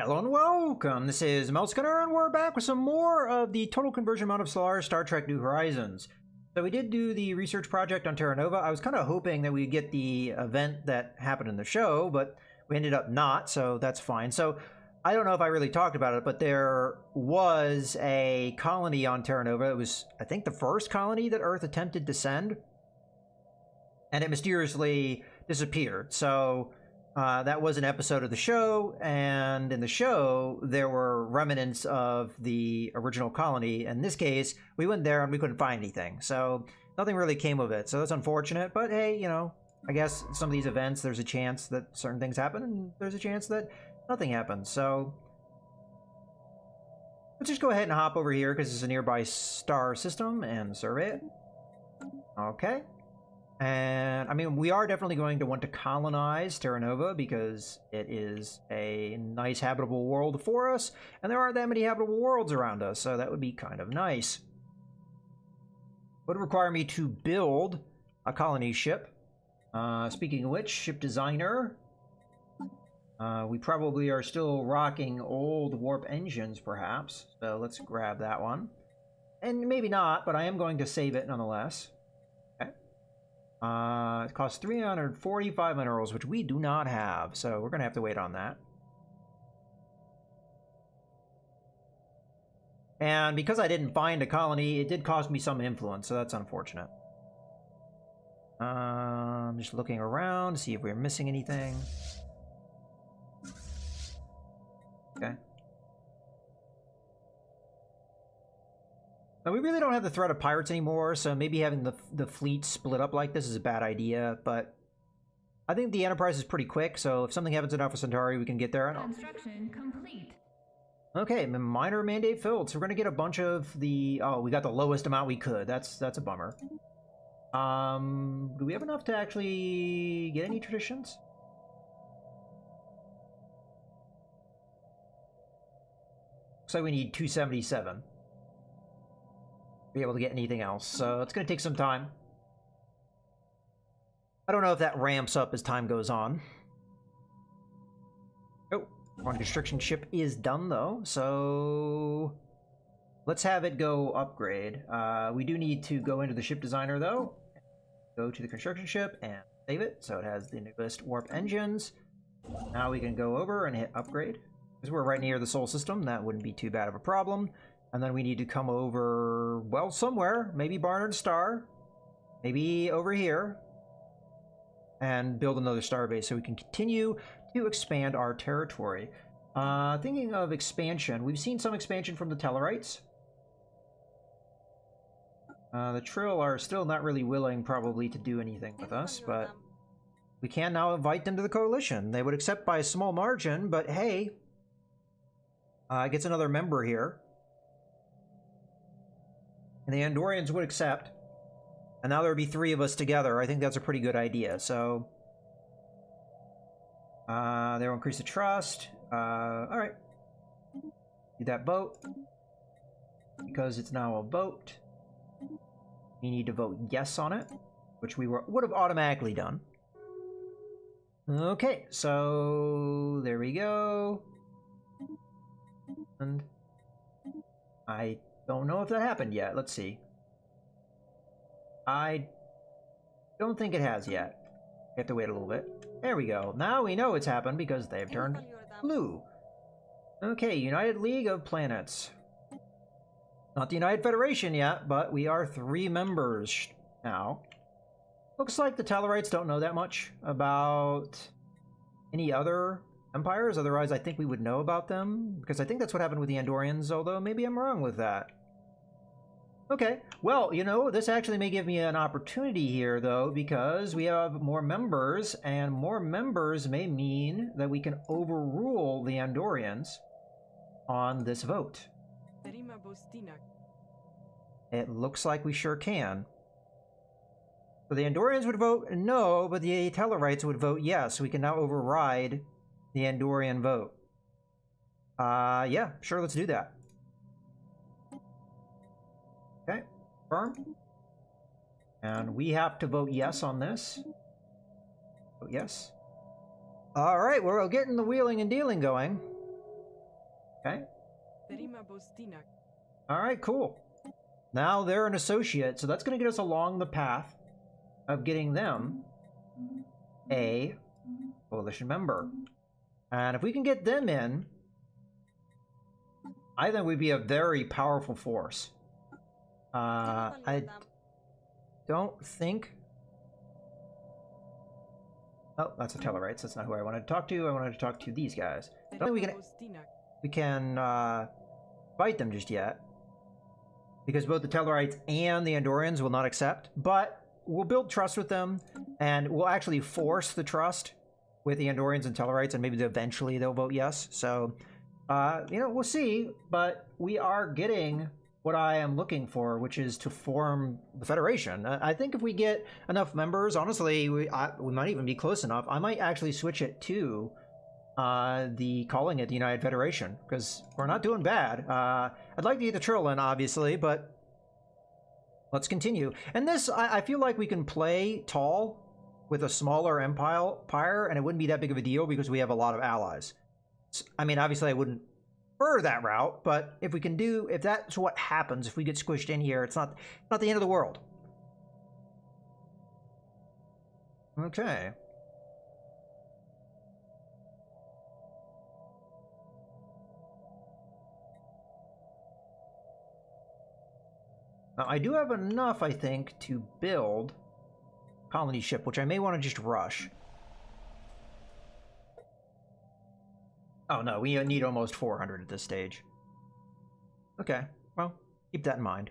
Hello and welcome, this is Melskinner, and we're back with some more of the total conversion amount of Stellaris Star Trek New Horizons. So we did do the research project on Terra Nova. I was kind of hoping that we'd get the event that happened in the show, but we ended up not, so that's fine. So I don't know if I really talked about it, but there was a colony on Terra Nova. It was, I think, the first colony that Earth attempted to send, and it mysteriously disappeared. So that was an episode of the show, and in the show, there were remnants of the original colony. In this case, we went there and we couldn't find anything, so nothing really came of it. So that's unfortunate, but hey, you know, I guess some of these events, there's a chance that certain things happen, and there's a chance that nothing happens. So let's just go ahead and hop over here, because it's a nearby star system, and survey it. Okay. And, I mean, we are definitely going to want to colonize Terra Nova because it is a nice habitable world for us, and there aren't that many habitable worlds around us, so that would be kind of nice. Would require me to build a colony ship. Speaking of which, ship designer. We probably are still rocking old warp engines, perhaps, so let's grab that one. And maybe not, but I am going to save it nonetheless. It costs 345 minerals, which we do not have, so we're going to have to wait on that. And because I didn't find a colony, it did cost me some influence, so that's unfortunate. I'm just looking around to see if we're missing anything. Okay. Now, we really don't have the threat of pirates anymore, so maybe having the fleet split up like this is a bad idea, but I think the Enterprise is pretty quick, so if something happens in Alpha Centauri, we can get there. Construction complete. Okay, minor mandate filled, so we're going to get a bunch of the... Oh, we got the lowest amount we could. That's a bummer. Do we have enough to actually get any traditions? Looks like we need 277. Be able to get anything else, so it's going to take some time. I don't know if that ramps up as time goes on. Oh, one construction ship is done though, so let's have it go upgrade. We do need to go into the ship designer though. Go to the construction ship and save it, so it has the newest warp engines. Now we can go over and hit upgrade. Because we're right near the Sol system, that wouldn't be too bad of a problem. And then we need to come over, well, somewhere. Maybe Barnard Star. Maybe over here. And build another starbase so we can continue to expand our territory. Thinking of expansion, we've seen some expansion from the Tellarites. The Trill are still not really willing, probably, to do anything with us, but we can now invite them to the coalition. They would accept by a small margin, but hey, it gets another member here. And the Andorians would accept. And now there would be 3 of us together. I think that's a pretty good idea. So, they'll increase the trust. Alright. Do that vote. Because it's now a vote. We need to vote yes on it. Which we would have automatically done. Okay, so there we go. And I don't know if that happened yet. Let's see. I don't think it has yet. We have to wait a little bit. There we go. Now we know it's happened because they've turned blue. Okay, United League of Planets. Not the United Federation yet, but we are 3 members now. Looks like the Tellarites don't know that much about any other empires. Otherwise, I think we would know about them, because I think that's what happened with the Andorians, although maybe I'm wrong with that. Okay, well, you know, this actually may give me an opportunity here, though, because we have more members, and more members may mean that we can overrule the Andorians on this vote. It looks like we sure can. So the Andorians would vote no, but the Tellarites would vote yes. We can now override the Andorian vote. Yeah, sure, let's do that. Okay, confirm. And we have to vote yes on this. Vote yes. Alright, we're getting the wheeling and dealing going. Okay. Alright, cool. Now they're an associate, so that's going to get us along the path of getting them a coalition member. And if we can get them in, I think we'd be a very powerful force. I don't think... Oh, that's the Tellarites. That's not who I wanted to talk to. I wanted to talk to these guys. I don't think we can fight them just yet, because both the Tellarites and the Andorians will not accept, but we'll build trust with them, and we'll actually force the trust with the Andorians and Tellarites, and maybe eventually they'll vote yes. So, you know, we'll see, but we are getting what I am looking for, which is to form the Federation. I think if we get enough members, honestly, we might even be close enough. I might actually switch it to calling it the United Federation, because we're not doing bad. I'd like to get the Trill in, obviously, but let's continue. And this, I feel like we can play tall with a smaller empire, and it wouldn't be that big of a deal because we have a lot of allies. I mean, obviously I wouldn't prefer that route, but if we can do, if that's what happens, if we get squished in here, it's not the end of the world. Okay. Now, I do have enough, I think, to build a colony ship, which I may want to just rush. Oh no, we need almost 400 at this stage. Okay, well, keep that in mind.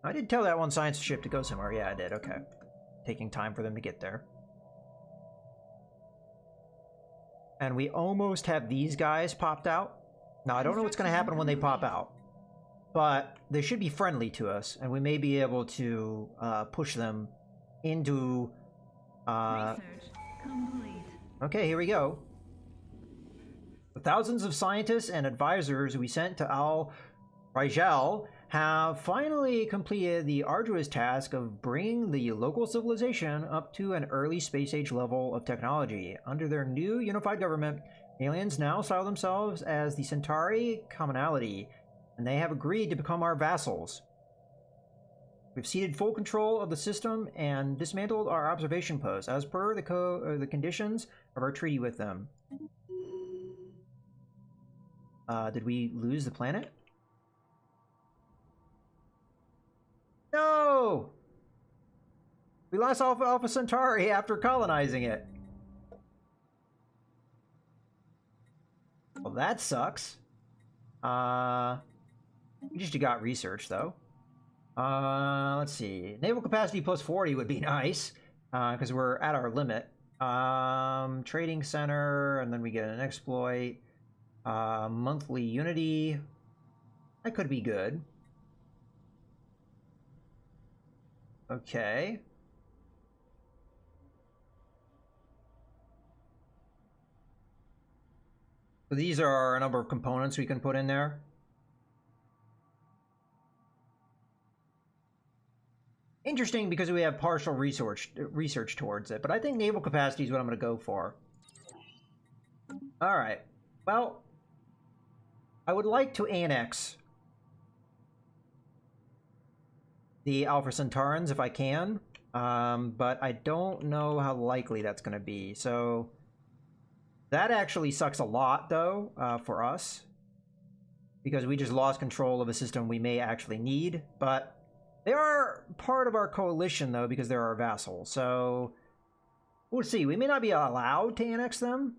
I did tell that one science ship to go somewhere. Yeah, I did. Okay. Taking time for them to get there. And we almost have these guys popped out. Now, I don't know what's going to happen when they pop out, but they should be friendly to us, and we may be able to push them into... Okay, here we go. The thousands of scientists and advisors we sent to Al-Rajal have finally completed the arduous task of bringing the local civilization up to an early space age level of technology. Under their new unified government, aliens now style themselves as the Centauri Commonality, and they have agreed to become our vassals. We've ceded full control of the system and dismantled our observation posts as per the conditions of our treaty with them. Did we lose the planet? No! We lost Alpha Centauri after colonizing it. Well, that sucks. We just got research, though. Let's see. Naval capacity plus 40 would be nice, because we're at our limit. Trading center, and then we get an exploit. Monthly unity. That could be good. Okay. So these are a number of components we can put in there. Interesting, because we have partial research towards it, but I think naval capacity is what I'm going to go for. All right. Well, I would like to annex the Alpha Centaurans if I can, but I don't know how likely that's going to be. So that actually sucks a lot, though, for us, because we just lost control of a system we may actually need, but they are part of our coalition, though, because they're our vassal. So we'll see. We may not be allowed to annex them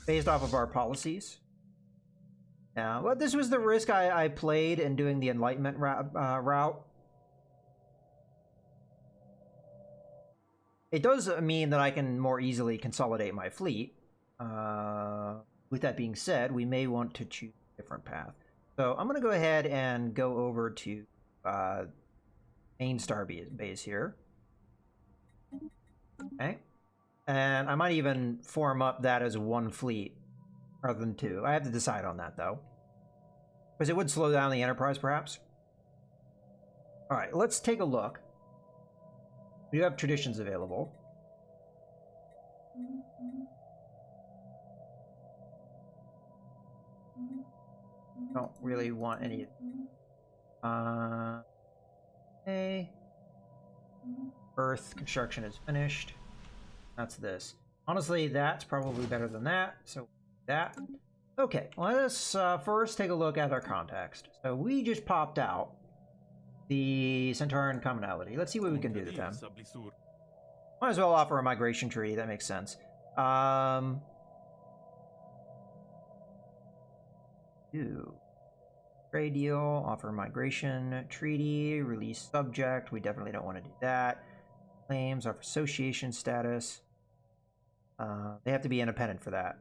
based off of our policies. Yeah, well, this was the risk I played in doing the Enlightenment route. It does mean that I can more easily consolidate my fleet. With that being said, we may want to choose a different path. So I'm going to go ahead and go over to main star base here. Okay. And I might even form up that as one fleet rather than two. I have to decide on that, though, because it would slow down the Enterprise, perhaps. All right, let's take a look. We do have traditions available. Don't really want any. Okay. Earth construction is finished. That's this. Honestly, that's probably better than that. So that. Okay, let's first take a look at our context. So we just popped out the Centauran commonality. Let's see what we can do to them. Might as well offer a migration treaty. That makes sense. Trade deal, offer migration treaty, release subject. We definitely don't want to do that. Claims, offer association status. They have to be independent for that.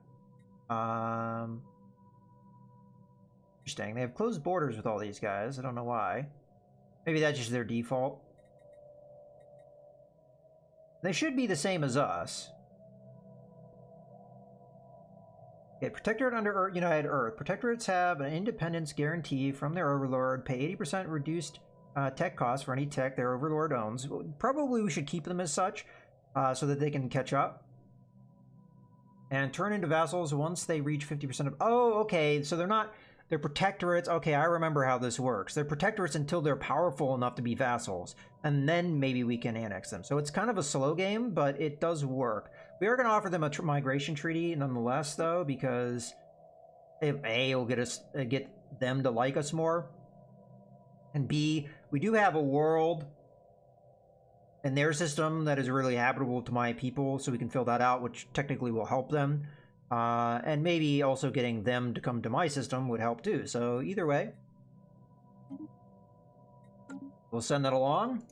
Interesting. They have closed borders with all these guys. I don't know why. Maybe that's just their default. They should be the same as us. Okay, Protectorate under United Earth. Protectorates have an independence guarantee from their overlord, pay 80% reduced tech costs for any tech their overlord owns. Probably we should keep them as such, so that they can catch up. And turn into vassals once they reach 50% of... Oh, okay, so they're protectorates. Okay, I remember how this works. They're protectorates until they're powerful enough to be vassals, and then maybe we can annex them. So it's kind of a slow game, but it does work. We are going to offer them a migration treaty nonetheless, though, because A, will get them to like us more, and B, we do have a world in their system that is really habitable to my people, so we can fill that out, which technically will help them. And maybe also getting them to come to my system would help too. So either way, we'll send that along.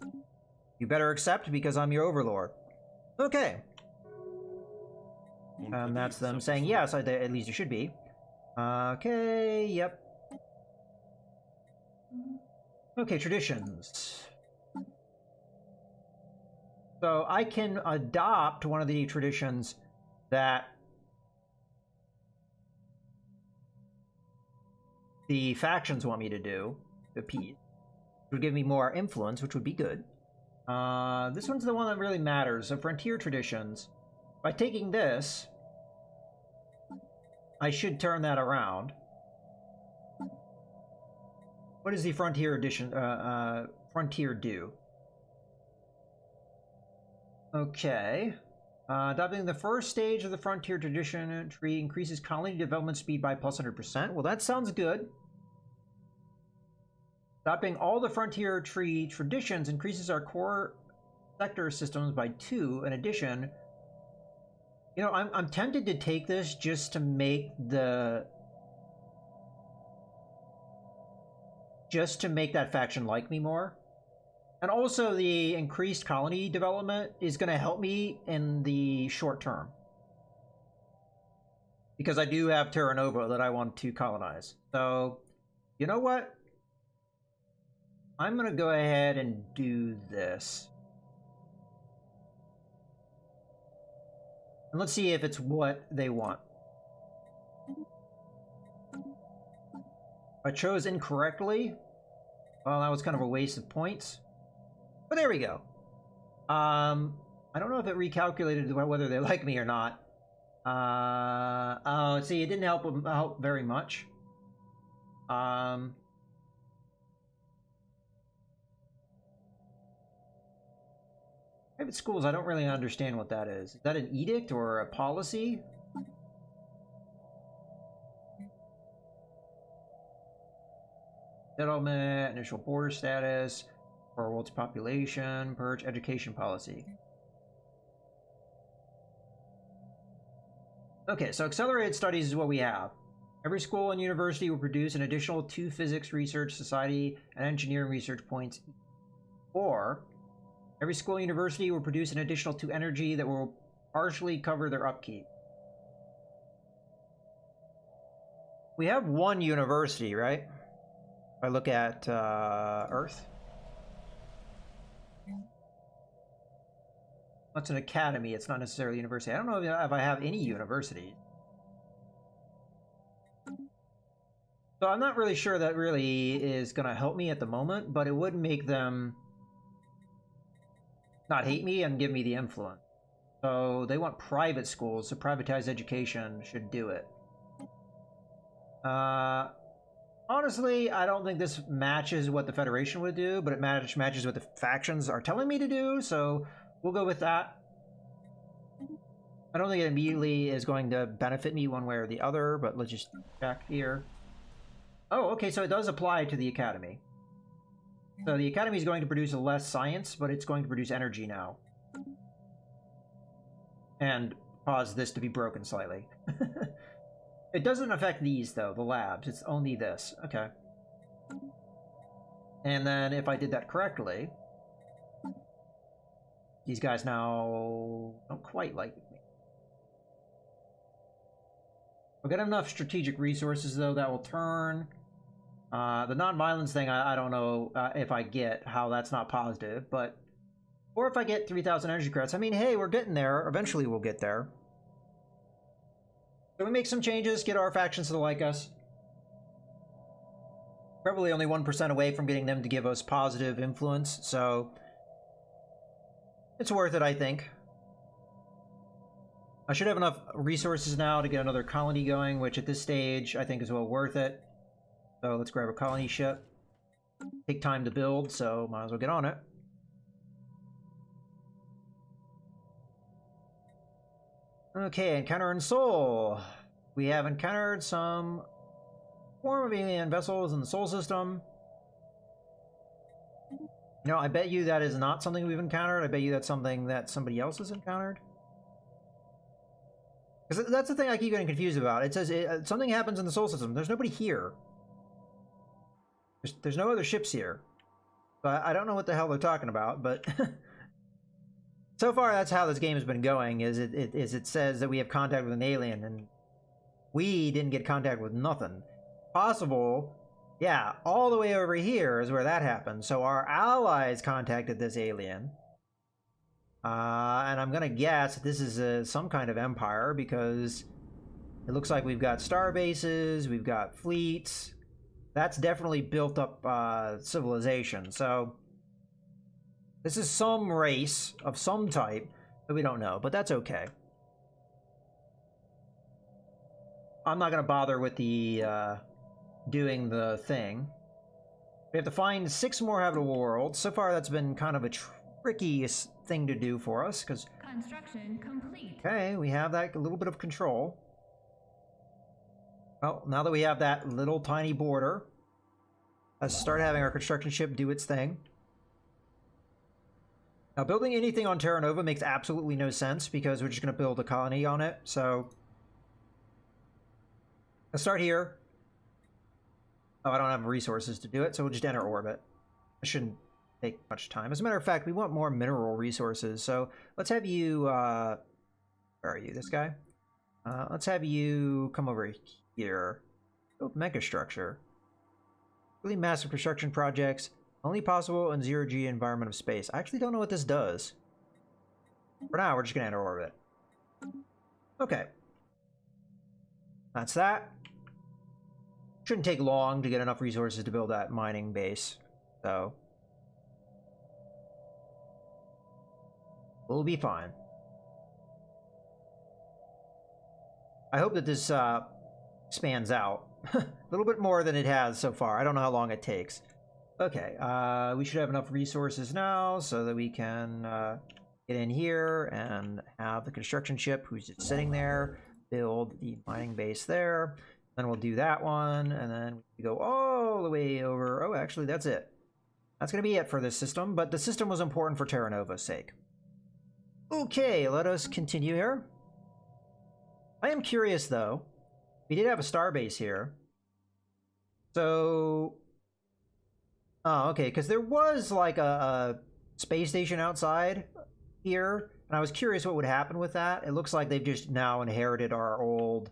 You better accept because I'm your overlord. Okay. And that's them saying yes, at least it should be. Okay, yep. Okay, traditions. So I can adopt one of the traditions that the factions want me to do, the peace, which would give me more influence, which would be good. This one's the one that really matters. So frontier traditions. By taking this, I should turn that around. What does the frontier edition frontier do? Okay. Adopting the first stage of the frontier tradition tree increases colony development speed by plus 100%. Well, that sounds good. Adopting all the frontier tree traditions increases our core sector systems by 2. In addition, you know, I'm tempted to take this just to make the... just to make that faction like me more. And also the increased colony development is going to help me in the short term. Because I do have Terra Nova that I want to colonize. So, you know what? I'm going to go ahead and do this. And let's see if it's what they want. I chose incorrectly. Well, that was kind of a waste of points. But there we go. I don't know if it recalculated whether they like me or not. Oh, see, it didn't help very much. Private schools, I don't really understand what that is. Is that an edict or a policy? Settlement, initial border status, for world's population, purge, education policy. Okay, so accelerated studies is what we have. Every school and university will produce an additional 2 physics research, society, and engineering research points. Or, every school and university will produce an additional 2 energy that will partially cover their upkeep. We have 1 university, right? If I look at Earth. That's an academy, it's not necessarily a university. I don't know if I have any universities. So I'm not really sure that really is going to help me at the moment, but it would make them not hate me and give me the influence. So they want private schools, so privatized education should do it. Honestly, I don't think this matches what the Federation would do, but it matches what the factions are telling me to do, so we'll go with that. I don't think it immediately is going to benefit me one way or the other, but let's just check here. Oh, okay, so it does apply to the Academy. So the Academy is going to produce less science, but it's going to produce energy now. And cause this to be broken slightly. It doesn't affect these, though, the labs. It's only this. Okay. And then if I did that correctly, these guys now don't quite like me. We'll get enough strategic resources, though, that will turn. The non-violence thing, I don't know if I get how that's not positive, but... Or if I get 3,000 energy credits. I mean, hey, we're getting there. Eventually we'll get there. So we make some changes, get our factions to like us. Probably only 1% away from getting them to give us positive influence, so... It's worth it, I think. I should have enough resources now to get another colony going, which at this stage I think is well worth it. So let's grab a colony ship. Take time to build, so might as well get on it. Okay, encounter in Sol. We have encountered some form of alien vessels in the Sol system. You know, I bet you that is not something we've encountered. I bet you that's something that somebody else has encountered. Because that's the thing I keep getting confused about. It says something happens in the Sol system. There's nobody here. There's no other ships here. So I don't know what the hell they're talking about, but... So far, that's how this game has been going, is it says that we have contact with an alien, and we didn't get contact with nothing. Possible, yeah, all the way over here is where that happened. So our allies contacted this alien. And I'm going to guess that this is some kind of empire, because it looks like we've got star bases, we've got fleets. That's definitely built up civilization, so... This is some race of some type that we don't know, but that's okay. I'm not going to bother with the doing the thing. We have to find 6 more habitable worlds. So far, that's been kind of a tricky thing to do for us, because... Construction complete. Okay, we have that little bit of control. Well, now that we have that little tiny border, let's start having our construction ship do its thing. Now, building anything on Terra Nova makes absolutely no sense, because we're just going to build a colony on it, so... Let's start here. Oh, I don't have resources to do it, so we'll just enter orbit. It shouldn't take much time. As a matter of fact, we want more mineral resources, so let's have you... where are you? This guy? Let's have you come over here. Build megastructure. Really massive construction projects. Only possible in zero-G environment of space. I actually don't know what this does. For now, we're just going to enter orbit. Okay. That's that. Shouldn't take long to get enough resources to build that mining base. So... we'll be fine. I hope that this spans out. A little bit more than it has so far. I don't know how long it takes. Okay, we should have enough resources now so that we can get in here and have the construction ship who's just sitting there build the mining base there. Then we'll do that one, and then we go all the way over. Oh, actually, that's it. That's going to be it for this system, but the system was important for Terra Nova's sake. Okay, let us continue here. I am curious, though. We did have a starbase here. So... Oh, okay, because there was like a space station outside here, and I was curious what would happen with that. It looks like they've just now inherited our old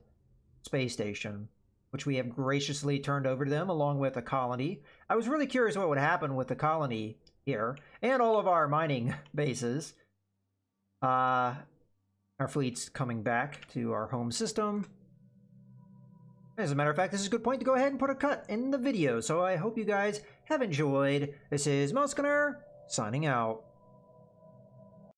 space station, which we have graciously turned over to them along with a colony. I was really curious what would happen with the colony here, and all of our mining bases. Our fleet's coming back to our home system. As a matter of fact, this is a good point to go ahead and put a cut in the video, so I hope you guys have enjoyed. This is Mouse Gunner, signing out.